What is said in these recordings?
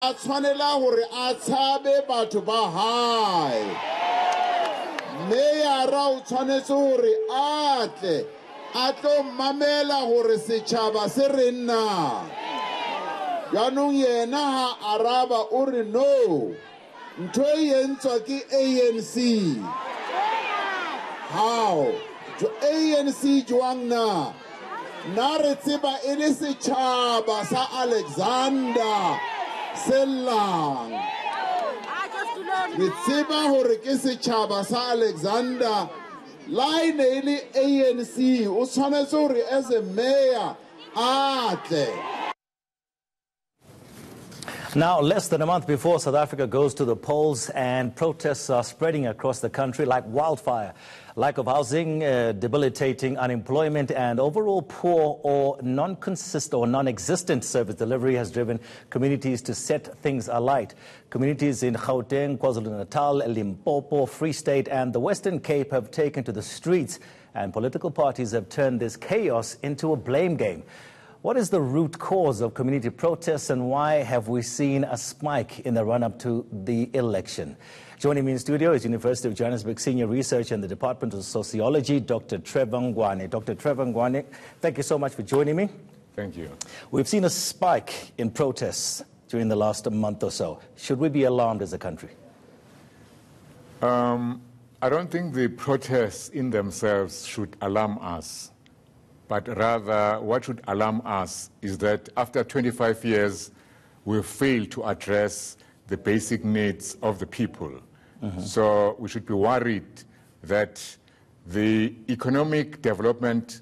a tshwanela hore a tshabe batho ba hae. Meyara o tshwanetse hore a tle a tlo mamela hore setjhaba se re nna. Jaanong yena ha araba o re no, ntho e entswa ke ANC. How? ANC jwang na? Na re tseba e le setjhaba sa Alexandra sellang. Re tseba hore ke setjhaba sa Alexandra. La e ne e le ANC, o tshwanetse hore as a mayor a tle. Now, less than a month before South Africa goes to the polls and protests are spreading across the country like wildfire. Lack of housing, debilitating unemployment and overall poor or non-existent service delivery has driven communities to set things alight. Communities in Gauteng, KwaZulu-Natal, Limpopo, Free State and the Western Cape have taken to the streets, and political parties have turned this chaos into a blame game. What is the root cause of community protests and why have we seen a spike in the run-up to the election? Joining me in studio is University of Johannesburg Senior Researcher in the Department of Sociology, Dr. Trevor Ngwane. Dr. Trevor Ngwane, thank you so much for joining me. Thank you. We've seen a spike in protests during the last month or so. Should we be alarmed as a country? I don't think the protests in themselves should alarm us. But rather, what should alarm us is that after 25 years, we've failed to address the basic needs of the people. So we should be worried that the economic development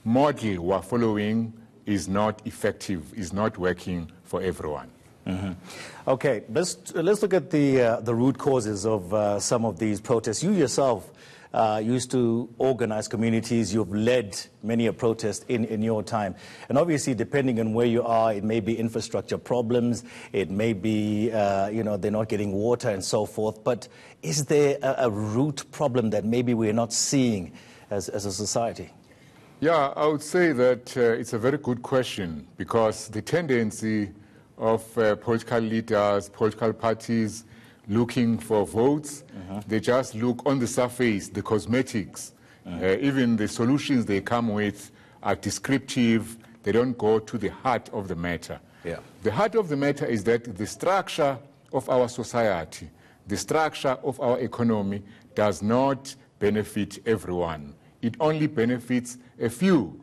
model we're following is not effective, is not working for everyone. Okay, let's look at the root causes of some of these protests. You yourself used to organize communities. You've led many a protest in your time. And obviously, depending on where you are, it may be infrastructure problems, it may be, they're not getting water and so forth. But is there a root problem that maybe we're not seeing as a society? Yeah, I would say that it's a very good question, because the tendency of political leaders, political parties, looking for votes, they just look on the surface, the cosmetics. Even the solutions they come with are descriptive. They don't go to the heart of the matter. Yeah. The heart of the matter is that the structure of our society, the structure of our economy does not benefit everyone. It only benefits a few.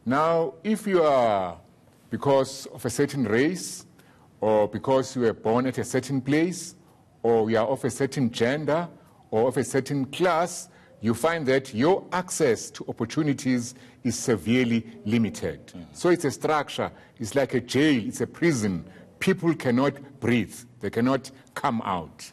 Now, if you are, because of a certain race, or because you were born at a certain place, or you are of a certain gender, or of a certain class, you find that your access to opportunities is severely limited. So it's a structure, it's like a jail, it's a prison. People cannot breathe, they cannot come out.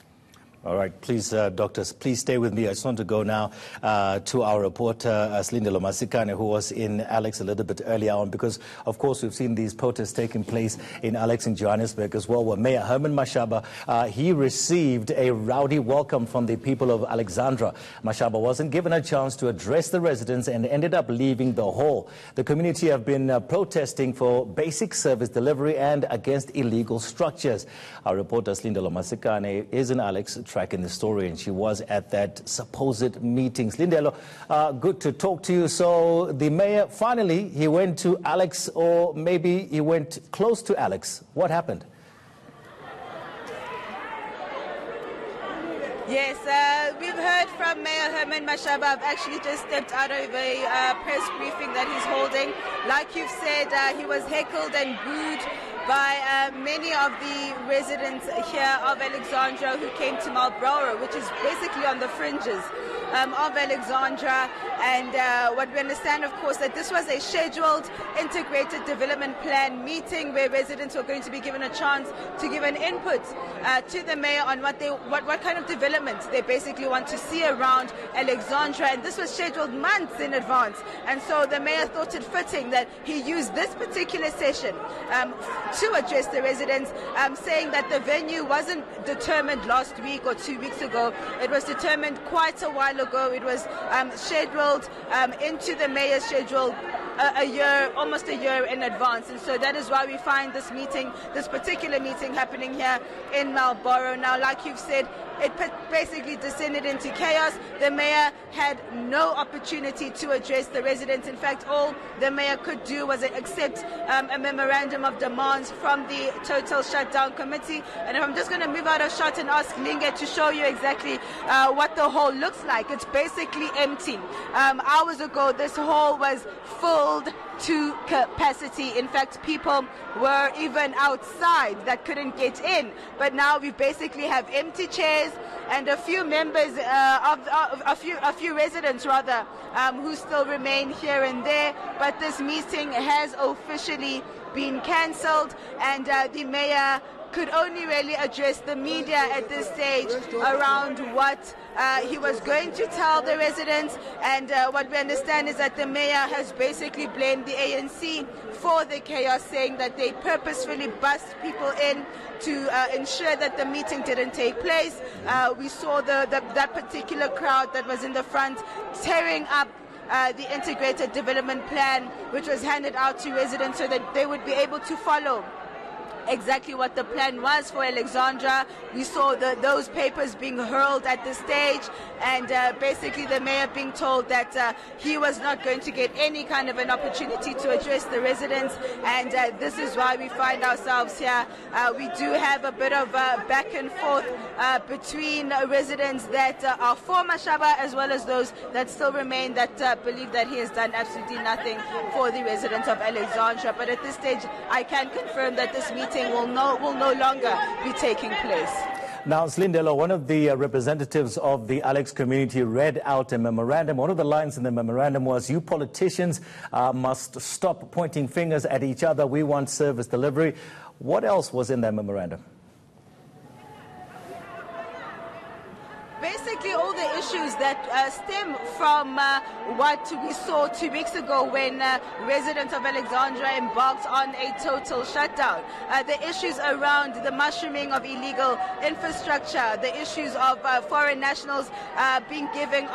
All right, please, doctors, please stay with me. I just want to go now to our reporter, Slindelo Masikane, who was in Alex a little bit earlier on, because, of course, we've seen these protests taking place in Alex in Johannesburg as well, where Mayor Herman Mashaba, he received a rowdy welcome from the people of Alexandra. Mashaba wasn't given a chance to address the residents and ended up leaving the hall. The community have been protesting for basic service delivery and against illegal structures. Our reporter, Slindelo Masikane, is in Alex, tracking the story, and she was at that supposed meeting. Slindelo, good to talk to you. So the mayor, finally, he went to Alex, or maybe he went close to Alex. What happened? Yes, we've heard from Mayor Herman Mashaba. I've actually just stepped out of a press briefing that he's holding. Like you've said, he was heckled and booed by many of the residents here of Alexandra who came to Marlborough, which is basically on the fringes of Alexandra. And what we understand, of course, that this was a scheduled integrated development plan meeting where residents were going to be given a chance to give an input to the mayor on what kind of developments they basically want to see around Alexandra. And this was scheduled months in advance. And so the mayor thought it fitting that he used this particular session to address the residents, saying that the venue wasn't determined last week or 2 weeks ago. It was determined quite a while ago. It was scheduled into the mayor's schedule a year, almost a year in advance. And so that is why we find this particular meeting happening here in Marlborough. Now, like you've said, it basically descended into chaos. The mayor had no opportunity to address the residents. In fact, all the mayor could do was accept a memorandum of demands from the Total Shutdown Committee. And if I'm just going to move out of shot and ask Linga to show you exactly what the hall looks like, it's basically empty. Hours ago, this hall was filled to capacity. In fact, people were even outside that couldn't get in. But now we basically have empty chairs and a few members a few residents rather who still remain here and there. But this meeting has officially been cancelled, and the mayor could only really address the media at this stage around what he was going to tell the residents. And what we understand is that the mayor has basically blamed the ANC for the chaos, saying that they purposefully bussed people in to ensure that the meeting didn't take place. We saw that particular crowd that was in the front tearing up the integrated development plan, which was handed out to residents so that they would be able to follow exactly what the plan was for Alexandra. We saw those papers being hurled at the stage, and basically the mayor being told that he was not going to get any kind of an opportunity to address the residents. And this is why we find ourselves here. We do have a bit of back and forth between residents that are for Mashaba, as well as those that still remain that believe that he has done absolutely nothing for the residents of Alexandra. But at this stage, I can confirm that this meeting will no longer be taking place. Now, Slindelo, one of the representatives of the Alex community read out a memorandum. One of the lines in the memorandum was, "You politicians must stop pointing fingers at each other. We want service delivery." What else was in that memorandum? Basically, all the issues that stem from what we saw 2 weeks ago when residents of Alexandra embarked on a total shutdown. The issues around the mushrooming of illegal infrastructure, the issues of foreign nationals being given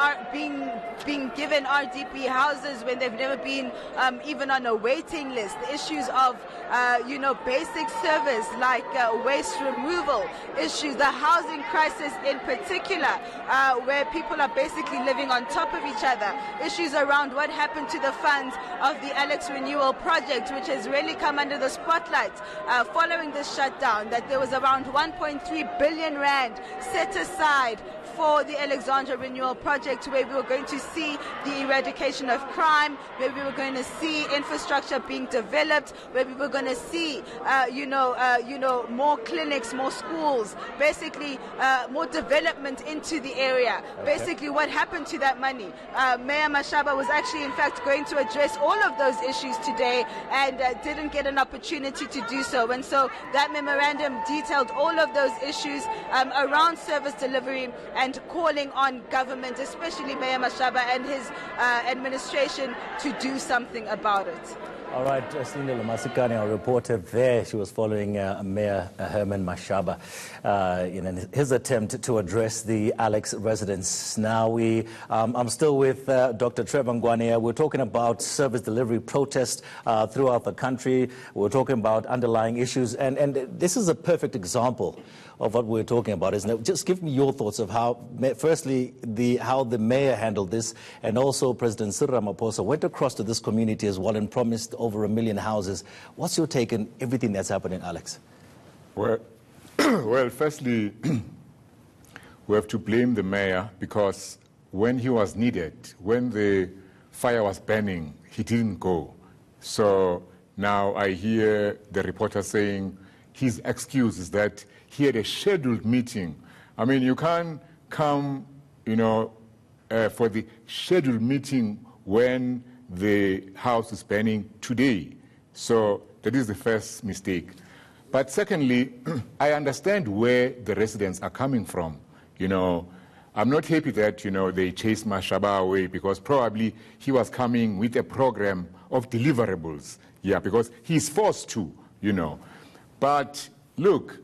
RDP houses when they've never been even on a waiting list, the issues of basic service like waste removal issues, the housing crisis in particular, where people are basically living on top of each other, issues around what happened to the funds of the Alex Renewal Project, which has really come under the spotlight following this shutdown, that there was around 1.3 billion rand set aside for the Alexandra Renewal Project, where we were going to see the eradication of crime, where we were going to see infrastructure being developed, where we were going to see, more clinics, more schools, basically more development into the area. Okay. Basically, what happened to that money? Mayor Mashaba was actually, in fact, going to address all of those issues today and didn't get an opportunity to do so. And so that memorandum detailed all of those issues around service delivery and calling on government, especially Mayor Mashaba and his administration, to do something about it. All right, Slindelo Masikane, our reporter there, she was following Mayor Herman Mashaba in his attempt to address the Alex residents. Now, I'm still with Dr. Trevor Ngwane. We're talking about service delivery protests throughout the country. We're talking about underlying issues, and this is a perfect example of what we're talking about, isn't it? Just give me your thoughts of how, firstly, how the mayor handled this, and also President Cyril Ramaphosa went across to this community as well and promised over 1 million houses. What's your take on everything that's happening, Alex? Well, firstly, we have to blame the mayor, because when he was needed, when the fire was burning, he didn't go. So now I hear the reporter saying his excuse is that he had a scheduled meeting. I mean, you can't come, for the scheduled meeting when the house is burning today. So that is the first mistake. But secondly, I understand where the residents are coming from. I'm not happy that, they chased Mashaba away, because probably he was coming with a program of deliverables. Yeah, because he's forced to, But look,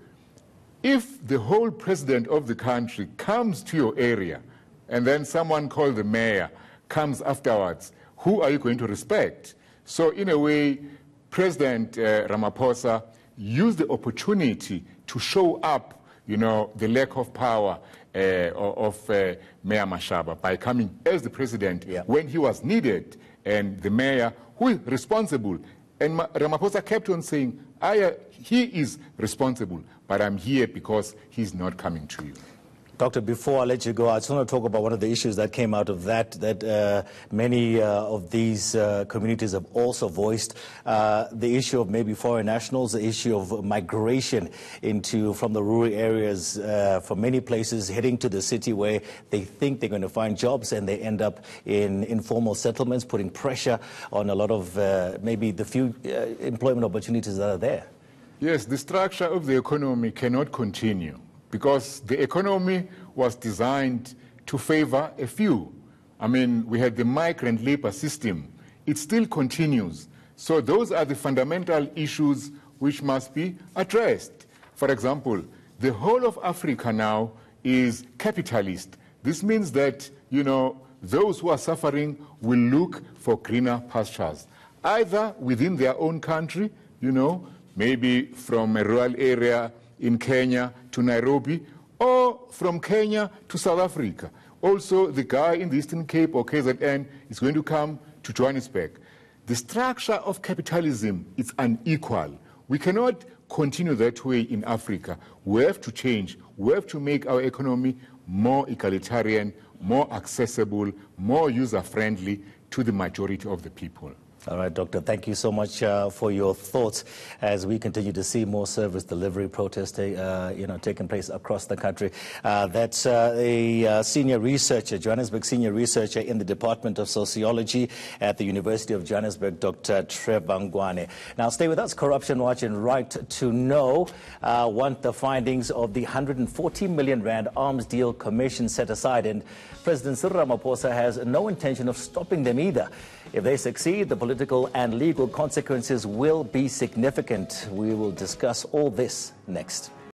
if the whole president of the country comes to your area and then someone called the mayor comes afterwards, who are you going to respect? So in a way, President Ramaphosa used the opportunity to show up, the lack of power of Mayor Mashaba by coming as the president when he was needed, and the mayor who is responsible. And Ramaphosa kept on saying, he is responsible, but I'm here because he's not coming to you. Doctor, before I let you go, I just want to talk about one of the issues that came out of that many of these communities have also voiced, the issue of maybe foreign nationals, the issue of migration from the rural areas, from many places heading to the city where they think they're going to find jobs and they end up in informal settlements, putting pressure on a lot of maybe the few employment opportunities that are there. Yes, the structure of the economy cannot continue, because the economy was designed to favor a few. I mean, we had the migrant labor system. It still continues. So those are the fundamental issues which must be addressed. For example, the whole of Africa now is capitalist. This means that, those who are suffering will look for greener pastures, either within their own country, maybe from a rural area in Kenya to Nairobi, or from Kenya to South Africa. Also, the guy in the Eastern Cape or KZN is going to come to Johannesburg. The structure of capitalism is unequal. We cannot continue that way in Africa. We have to change. We have to make our economy more egalitarian, more accessible, more user-friendly to the majority of the people. All right, Doctor, thank you so much for your thoughts as we continue to see more service delivery protests taking place across the country. That's a senior researcher, Johannesburg senior researcher in the Department of Sociology at the University of Johannesburg, Dr. Trevor Ngwane. Now, stay with us. Corruption Watch and Right to Know want the findings of the 140 million rand arms deal commission set aside, and President Cyril Ramaphosa has no intention of stopping them either. If they succeed, the political and legal consequences will be significant. We will discuss all this next.